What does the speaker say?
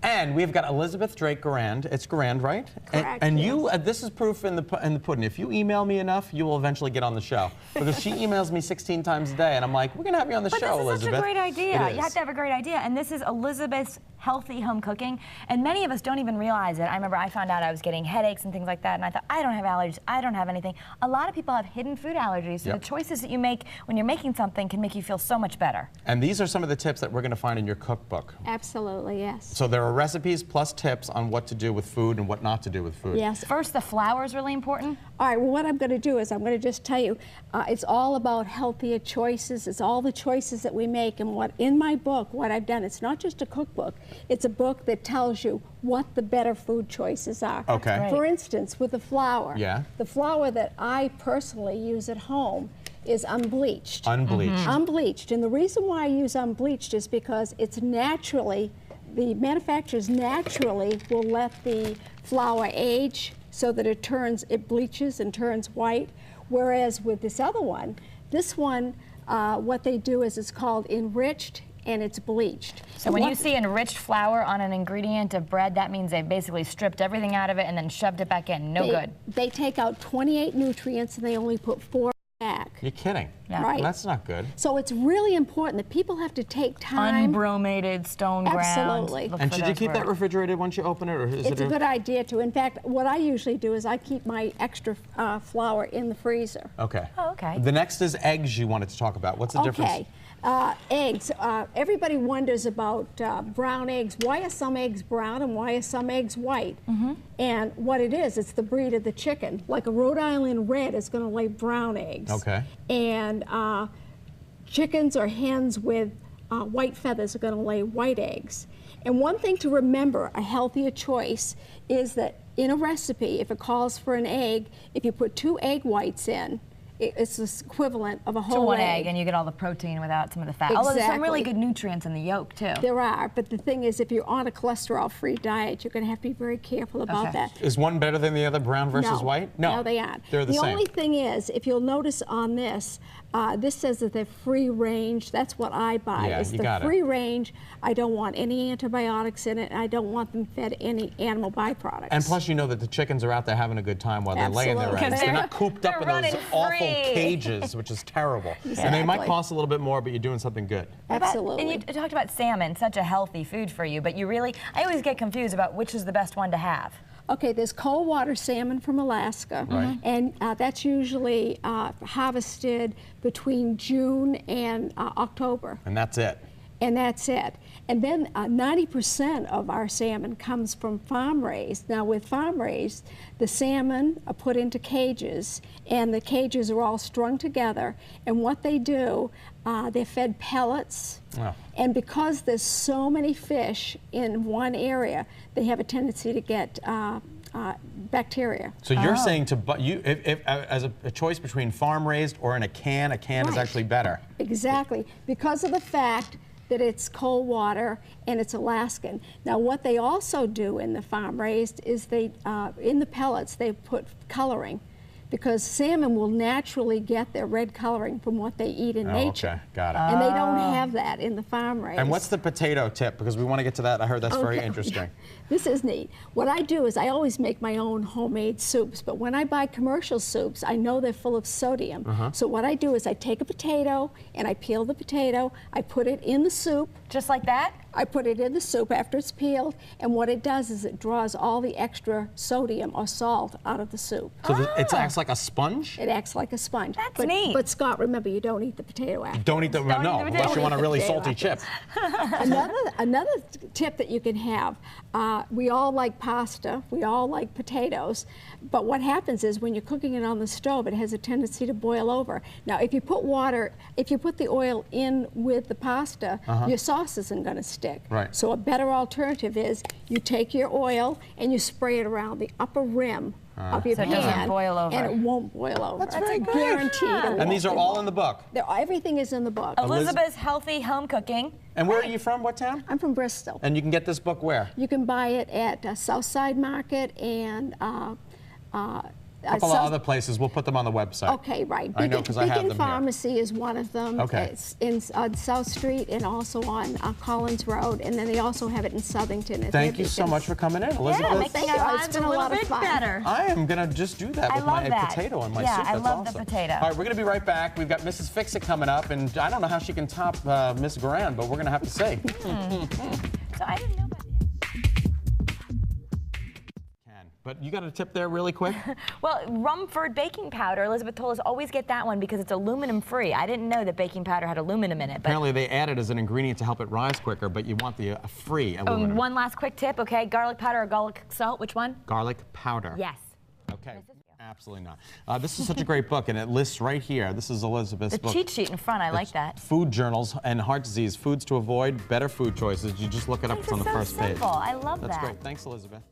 And we've got Elizabeth Drake Garand. It's Garand, right? Correct. And yes. you, this is proof in the pudding. If you email me enough, you will eventually get on the show. Because she emails me 16 times a day, and I'm like, we're going to have you on the show, Elizabeth. This is such a great idea. It You have to have a great idea. And this is Elizabeth's Healthy Home Cooking. And many of us don't even realize it. I remember I found out I was getting headaches and things like that, and I thought, I don't have allergies. I don't have anything. A lot of people have hidden food allergies, so the choices that you make when you're making something can make you feel so much better. And these are some of the tips that we're going to find in your cookbook. Absolutely, yes. So there are recipes plus tips on what to do with food and what not to do with food. Yes. First, the flour is really important. All right, well, what I'm going to do is I'm going to just tell you, it's all about healthier choices. It's all the choices that we make. And what in my book, what I've done, it's not just a cookbook. It's a book that tells you what the better food choices are. Okay. For instance, with the flour. Yeah. The flour that I personally use at home is unbleached. Unbleached. Unbleached. And the reason why I use unbleached is because it's naturally, the manufacturers naturally will let the flour age so that it bleaches and turns white. Whereas with this other one, what they do is it's called enriched and it's bleached. So when you see enriched flour on an ingredient of bread, that means they basically stripped everything out of it and then shoved it back in. No good. They take out 28 nutrients and they only put 4 back. You're kidding. Yeah. Right. Well, that's not good. So it's really important that people have to take time. Unbromated, stone ground. Absolutely. And should you keep that refrigerated once you open it, or is It's a good idea to. In fact, what I usually do is I keep my extra flour in the freezer. Okay. Oh, okay. The next is eggs you wanted to talk about. What's the difference? Okay. Eggs. Everybody wonders about brown eggs. Why are some eggs brown and why are some eggs white? And what it is, it's the breed of the chicken. Like a Rhode Island Red is going to lay brown eggs. Okay. And chickens or hens with white feathers are going to lay white eggs. And one thing to remember, a healthier choice, is that in a recipe, if it calls for an egg, if you put 2 egg whites in, it's the equivalent of a whole one egg, and you get all the protein without some of the fat. Exactly. Although there's some really good nutrients in the yolk too. There are, but the thing is, if you're on a cholesterol-free diet, you're going to have to be very careful about that. Is one better than the other, brown versus white? No, they aren't. They're the same. The only thing is, if you'll notice on this, this says that they're free range. That's what I buy. Yeah, it's you the got free it. range. I don't want any antibiotics in it. And I don't want them fed any animal byproducts. And plus, you know that the chickens are out there having a good time while they're laying their eggs. They're not cooped up in those awful cages, which is terrible. Exactly. And they might cost a little bit more, but you're doing something good. Absolutely. And you talked about salmon, such a healthy food for you, but I always get confused about which is the best one to have. Okay, there's cold water salmon from Alaska, and that's usually harvested between June and October. And that's it. And that's it. And then 90% of our salmon comes from farm raised. Now with farm raised, the salmon are put into cages, and the cages are all strung together. And what they do, they're fed pellets. Oh. And because there's so many fish in one area, they have a tendency to get bacteria. So you're saying as a choice between farm raised or in a can is actually better. Exactly, because of the fact that it's cold water and it's Alaskan. Now what they also do in the farm raised is in the pellets they put coloring, because salmon will naturally get their red coloring from what they eat in nature. Okay, got it. And they don't have that in the farm raised. And what's the potato tip? Because we want to get to that. I heard that's very interesting. This is neat. What I do is I always make my own homemade soups, but when I buy commercial soups, I know they're full of sodium. So what I do is I take a potato and I peel the potato, I put it in the soup. Just like that? I put it in the soup after it's peeled, and what it does is it draws all the extra sodium or salt out of the soup. So it acts like a sponge? It acts like a sponge. That's neat. But Scott, remember, you don't eat the potato after. Don't eat the unless you want a really salty chip. Another tip that you can have, we all like pasta, we all like potatoes, but what happens is when you're cooking it on the stove, it has a tendency to boil over. Now, if you put the oil in with the pasta, your sauce isn't going to stick. Right. So a better alternative is you take your oil and you spray it around the upper rim of your pan, it doesn't boil over. and it won't boil over. That's very good. Guaranteed. And these are all in the book? Everything is in the book. Elizabeth's Healthy Home Cooking. And where are you from? What town? I'm from Bristol. And you can get this book where? You can buy it at Southside Market and A couple of other places. We'll put them on the website. Okay, right. I know because I have them Beacon Pharmacy is one of them. Okay. It's on South Street and also on Collins Road, and then they also have it in Southington. Thank you so much for coming in, Elizabeth. Yeah, making our lives a little bit better. I am going to just do that with my potato and my soup. Yeah, I That's love awesome. the potato. All right, we're going to be right back. We've got Mrs. Fix-It coming up, and I don't know how she can top Miss Garand, but we're going to have to see. So I didn't know about But you got a tip there really quick? Well, Rumford baking powder, Elizabeth told us always get that one because it's aluminum free. I didn't know that baking powder had aluminum in it. But apparently they add it as an ingredient to help it rise quicker, but you want the free aluminum. One last quick tip, okay? Garlic powder or garlic salt, which one? Garlic powder. Yes. Okay. Absolutely not. This is such a great book, and it lists right here. This is Elizabeth's book. The cheat sheet in front, I like that. Food journals and heart disease, foods to avoid, better food choices. You just look it up, it's on the first page. Simple. I love that. That's great. Thanks, Elizabeth.